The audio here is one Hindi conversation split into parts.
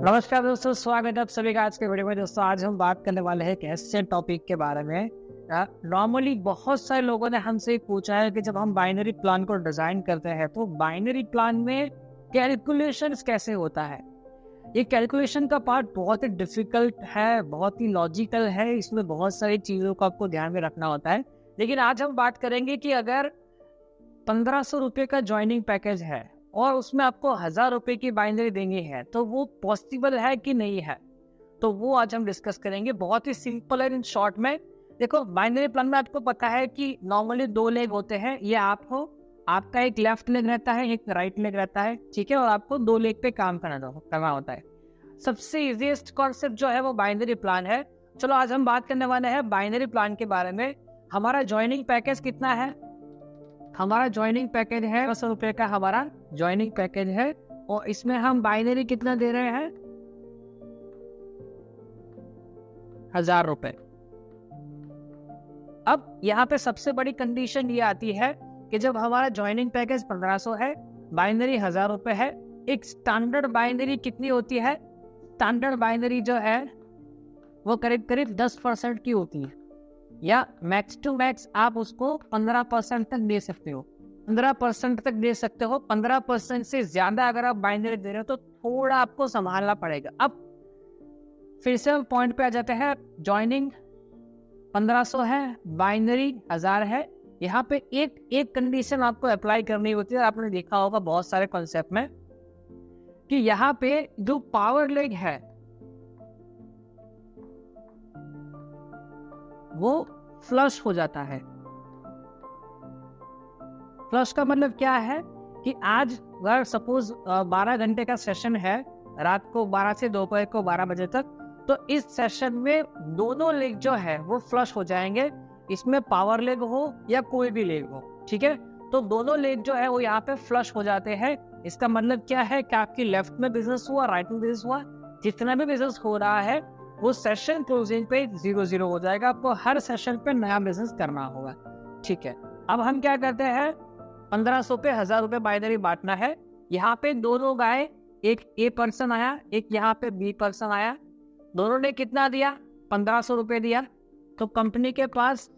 नमस्कार दोस्तों, स्वागत है आप सभी का आज के वीडियो में। दोस्तों आज हम बात करने वाले हैं एक ऐसे टॉपिक के बारे में। नॉर्मली बहुत सारे लोगों ने हमसे पूछा है कि जब हम बाइनरी प्लान को डिजाइन करते हैं तो बाइनरी प्लान में कैलकुलेशंस कैसे होता है। ये कैलकुलेशन का पार्ट बहुत ही डिफिकल्ट है, बहुत ही लॉजिकल है, इसमें बहुत सारी चीज़ों को आपको ध्यान में रखना होता है। लेकिन आज हम बात करेंगे कि अगर 1500 रुपये का ज्वाइनिंग पैकेज है और उसमें आपको 1000 रुपये की बाइनरी देनी है तो वो पॉसिबल है कि नहीं है, तो वो आज हम डिस्कस करेंगे बहुत ही सिंपल एंड इन शॉर्ट में। देखो, बाइनरी प्लान में आपको पता है कि नॉर्मली 2 लेग होते हैं। ये आप हो, आपका एक लेफ्ट लेग रहता है, एक राइट लेग रहता है, ठीक है, और आपको 2 लेग पे काम करना होता है। सबसे इजीएस्ट कॉन्सेप्ट जो है वो बाइनरी प्लान है। चलो आज हम बात करने वाले हैं बाइनरी प्लान के बारे में। हमारा ज्वाइनिंग पैकेज कितना है? हमारा ज्वाइनिंग पैकेज है 100 रुपये का, हमारा ज्वाइनिंग पैकेज है, और इसमें हम बाइनरी कितना दे रहे हैं? 1000 रुपये। अब यहाँ पे सबसे बड़ी कंडीशन ये आती है कि जब हमारा ज्वाइनिंग पैकेज 1500 है, बाइनरी 1000 रुपये है, एक स्टैंडर्ड बाइनरी कितनी होती है? स्टैंडर्ड बाइनरी जो है वो करीब करीब 10% की होती है, या मैक्स टू मैक्स आप उसको 15% तक दे सकते हो। 15% तक दे सकते हो। 15% से ज्यादा अगर आप बाइनरी दे रहे हो तो थोड़ा आपको संभालना पड़ेगा। अब फिर से हम पॉइंट पे आ जाते हैं। ज्वाइनिंग 1500 है, बाइनरी 1000 है। यहाँ पे एक कंडीशन आपको अप्लाई करनी होती है। आपने देखा होगा बहुत सारे कॉन्सेप्ट में कि यहाँ पे जो पावर लेग है वो फ्लश हो जाता है। फ्लश का मतलब क्या है कि आज अगर सपोज 12 घंटे का सेशन है, रात को 12 से दोपहर को 12 बजे तक, तो इस सेशन में दोनों लेग जो है वो फ्लश हो जाएंगे। इसमें पावर लेग हो या कोई भी लेग हो, ठीक है, तो दोनों लेग जो है वो यहाँ पे फ्लश हो जाते हैं। इसका मतलब क्या है कि आपकी लेफ्ट में बिजनेस हुआ, राइट में बिजनेस हुआ, जितना भी बिजनेस हो रहा है वो सेशन क्लोजिंग पे 0-0 हो जाएगा। आपको हर सेशन पे नया बिजनेस करना होगा, ठीक है। अब हम क्या करते हैं, 1500 पे 1000 रुपये बाइनरी बांटना है। यहाँ पे दो लोग आए, एक ए पर्सन आया, एक यहाँ पे बी पर्सन आया। दोनों ने कितना दिया? 1500 रुपये दिया। तो कंपनी के पास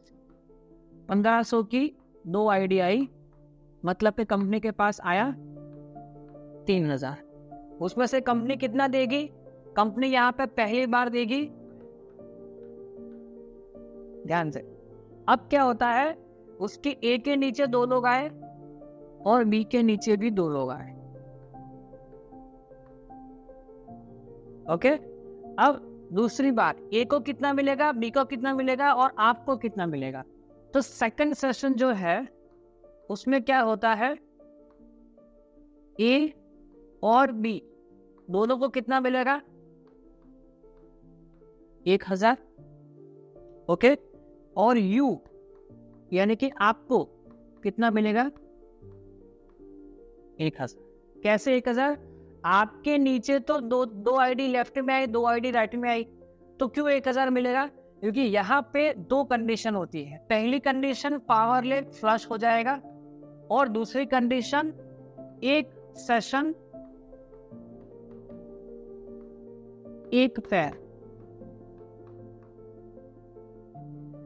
1500 की 2 आईडी आई, मतलब कि कंपनी के पास आया 3000। उसमें से कंपनी कितना देगी? कंपनी यहाँ पे पहली बार देगी, ध्यान से। अब क्या होता है, उसकी ए के नीचे 2 लोग आए और बी के नीचे भी 2 लोग आए, ओके। अब दूसरी बात, ए को कितना मिलेगा, बी को कितना मिलेगा और आपको कितना मिलेगा? तो सेकंड सेशन जो है उसमें क्या होता है, ए और बी दोनों को कितना मिलेगा? 1000, ओके। और यू यानी कि आपको कितना मिलेगा? 1000। कैसे 1000? आपके नीचे तो दो आईडी लेफ्ट में आई, 2 आईडी राइट में आई, तो क्यों 1000 मिलेगा? क्योंकि यहाँ पे 2 कंडीशन होती है। पहली कंडीशन पावर लेग फ्लश हो जाएगा, और दूसरी कंडीशन एक सेशन एक पैर।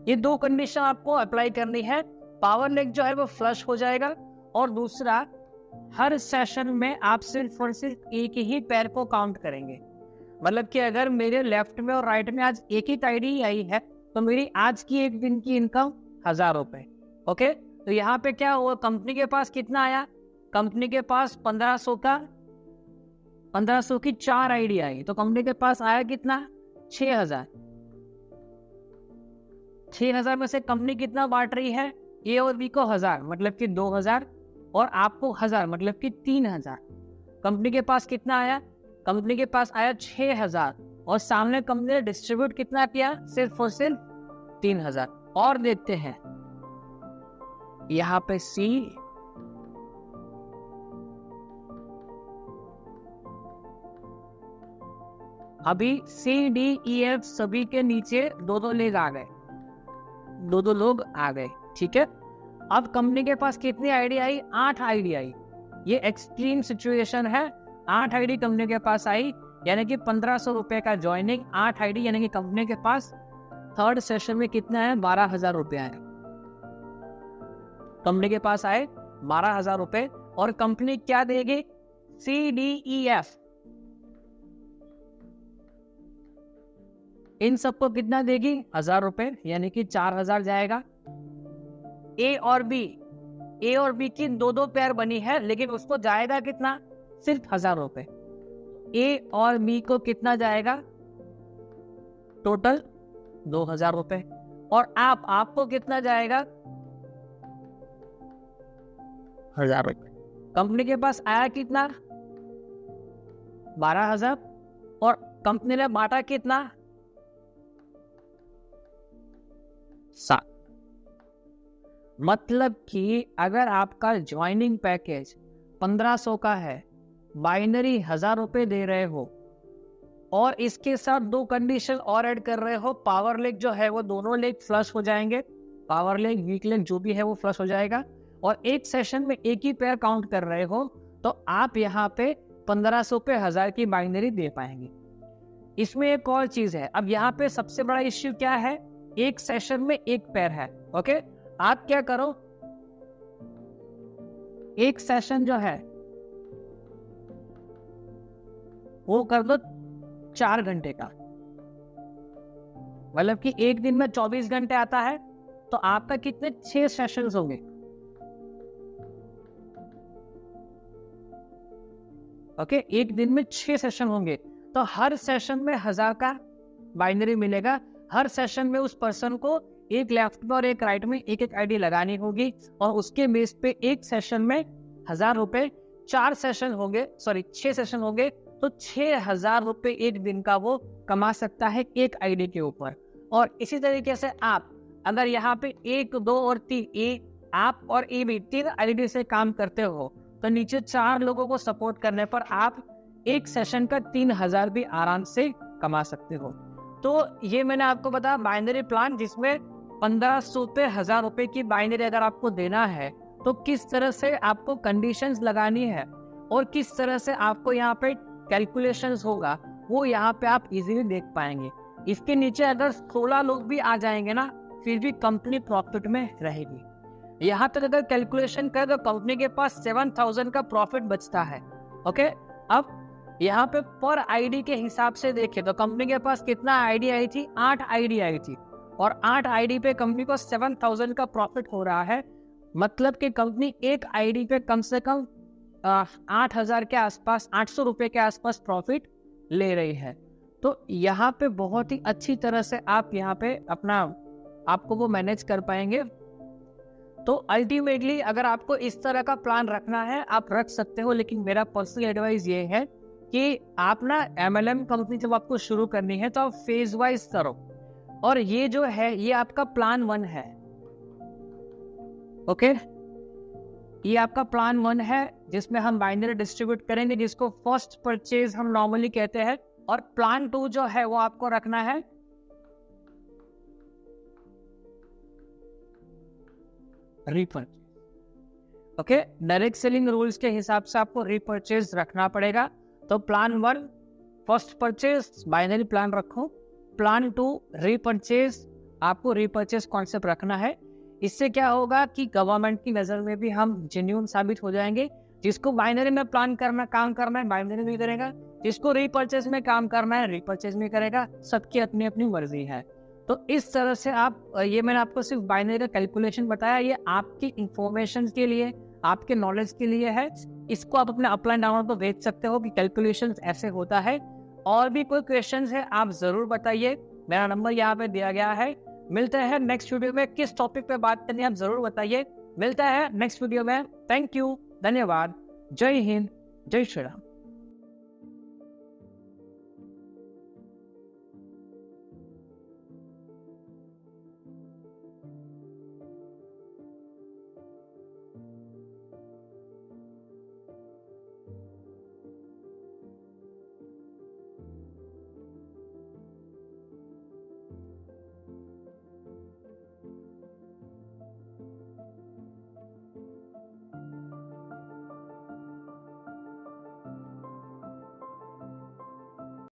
ये 2 कंडीशन आपको अप्लाई करनी है। पावर लेग जो है वो फ्लश हो जाएगा, और दूसरा हर सेशन में आप सिर्फ और सिर्फ एक ही पैर को काउंट करेंगे। मतलब कि अगर मेरे लेफ्ट में और राइट में आज एक ही आईडी आई है तो मेरी आज की एक दिन की इनकम 1000 रुपए, ओके। तो यहाँ पे क्या हुआ, कंपनी के पास कितना आया? कंपनी के पास 1500 की 4 आईडी आई, तो कंपनी के पास आया कितना? 6000। 6000 में से कंपनी कितना बांट रही है? ए और बी को 1000, मतलब कि 2000, और आपको 1000, मतलब कि 3000। कंपनी के पास कितना आया? कंपनी के पास आया 6000, और सामने कंपनी ने डिस्ट्रीब्यूट कितना किया? सिर्फ और सिर्फ 3000। और देखते हैं यहाँ पे सी, अभी सी डी ई एफ सभी के नीचे 2-2 लेग आ गए, 2-2 लोग आ गए, ठीक है। अब कंपनी के पास कितनी आईडी आई? 8 ID I. ये एक्सट्रीम सिचुएशन है। 8 आईडी कंपनी के पास आई, यानी कि 1500 रुपये का ज्वाइनिंग, 8 आईडी, यानी कि कंपनी के पास थर्ड सेशन में कितना है, 12,000 रुपये आए। कंपनी के पास आए 12,000 रुपये, और कंपनी क्या देगी, CDEF, इन सबको कितना देगी, 1,000 रुपये, यानी कि 4,000 जाएगा। ए और बी की दो पेयर बनी है, लेकिन उसको जाएगा कितना, सिर्फ 1,000 रुपये। ए और बी को कितना जाएगा, टोटल 2,000 रुपये। और आपको कितना जाएगा, 1,000 रुपये। कंपनी के पास आया कितना, 12,000, और कंपनी ने बांटा कितना, 7। मतलब कि अगर आपका ज्वाइनिंग पैकेज 1500 का है, बाइनरी 1,000 रुपये दे रहे हो, और इसके साथ 2 कंडीशन और ऐड कर रहे हो, पावर लेग जो है वो दोनों लेग फ्लश हो जाएंगे, पावर लेग वीक लेग जो भी है वो फ्लश हो जाएगा, और एक सेशन में एक ही पेयर काउंट कर रहे हो, तो आप यहाँ पे 1500 पे 1,000 की बाइनरी दे पाएंगे। इसमें एक और चीज है, अब यहाँ पे सबसे बड़ा इश्यू क्या है, एक सेशन में एक पेयर है। ओके, आप क्या करो, एक सेशन जो है वो कर दो 4 घंटे का, मतलब कि एक दिन में 24 घंटे आता है, तो आपका कितने 6 सेशंस होंगे। ओके, एक दिन में 6 सेशन होंगे, तो हर सेशन में 1,000 का बाइनरी मिलेगा। हर सेशन में उस पर्सन को एक लेफ्ट में और एक राइट में एक एक आईडी लगानी होगी, और उसके बेस पे एक सेशन में 1,000 रुपए, 4 सेशन होंगे, सॉरी 6 सेशन होंगे, तो 6,000 रुपए एक दिन का वो कमा सकता है एक आईडी के ऊपर। और इसी तरीके से आप अगर यहाँ पे 1, 2 और 3 आप और ए भी 3 आईडी से काम करते हो, तो नीचे 4 लोगों को सपोर्ट करने पर आप एक सेशन का 3,000 भी आराम से कमा सकते हो। तो ये मैंने आपको बताया बाइनरी प्लान, जिसमें 1500 पे 1,000 रुपए की बाइनरी अगर आपको देना है, तो किस तरह से आपको कंडीशंस लगानी है और किस तरह से आपको यहाँ पे कैलकुलेशंस होगा, वो यहाँ पे आप इजीली देख पाएंगे। इसके नीचे अगर 16 लोग भी आ जाएंगे ना, फिर भी कंपनी प्रॉफिट में रहेगी। यहाँ तक अगर कैलकुलेशन करें तो कंपनी के पास 7,000 का प्रॉफिट बचता है। ओके, अब यहाँ पे पर आईडी के हिसाब से देखें तो कंपनी के पास कितना आईडी आई थी, 8 आईडी आई थी, और 8 आईडी पे कंपनी को 7,000 का प्रॉफिट हो रहा है। मतलब कि कंपनी एक आईडी पे कम से कम 8,000 के आसपास, 800 रुपए के आसपास प्रॉफिट ले रही है। तो यहाँ पे बहुत ही अच्छी तरह से आप यहाँ पे अपना आपको वो मैनेज कर पाएंगे। तो अल्टीमेटली अगर आपको इस तरह का प्लान रखना है आप रख सकते हो, लेकिन मेरा पर्सनल एडवाइस ये है कि आप ना MLM कंपनी जब आपको शुरू करनी है तो आप फेज वाइज करो, और ये जो है ये आपका प्लान 1 है। ओके, ये आपका प्लान 1 है जिसमें हम बाइनरी डिस्ट्रीब्यूट करेंगे, जिसको फर्स्ट परचेज हम नॉर्मली कहते हैं, और प्लान 2 जो है वो आपको रखना है repurchase. Okay, direct selling rules के हिसाब से आपको रीपरचेज रखना पड़ेगा। तो plan 1 first purchase binary plan रखो, प्लान 2 रीपरचेज, आपको रीपरचेज कॉन्सेप्ट रखना है। इससे क्या होगा कि गवर्नमेंट की नजर में भी हम जेन्युइन साबित हो जाएंगे। जिसको बाइनरी में प्लान करना काम करना है बाइनरी में करेगा, जिसको रीपरचेज में काम करना है रीपरचेज में करेगा, सबकी अपनी अपनी मर्जी है। तो इस तरह से आप, ये मैंने आपको सिर्फ बाइनरी का कैलकुलेशन बताया, ये आपकी इंफॉर्मेशन के लिए, आपके नॉलेज के लिए है। इसको आप अपने अपलाइन डाउनलोड पर भेज सकते हो कि कैलकुलेशन ऐसे होता है। और भी कोई क्वेश्चन है आप जरूर बताइए, मेरा नंबर यहाँ पे दिया गया है। मिलते हैं नेक्स्ट वीडियो में, किस टॉपिक पे बात करनी है आप जरूर बताइए। मिलता है नेक्स्ट वीडियो में। थैंक यू, धन्यवाद, जय हिंद, जय श्री राम।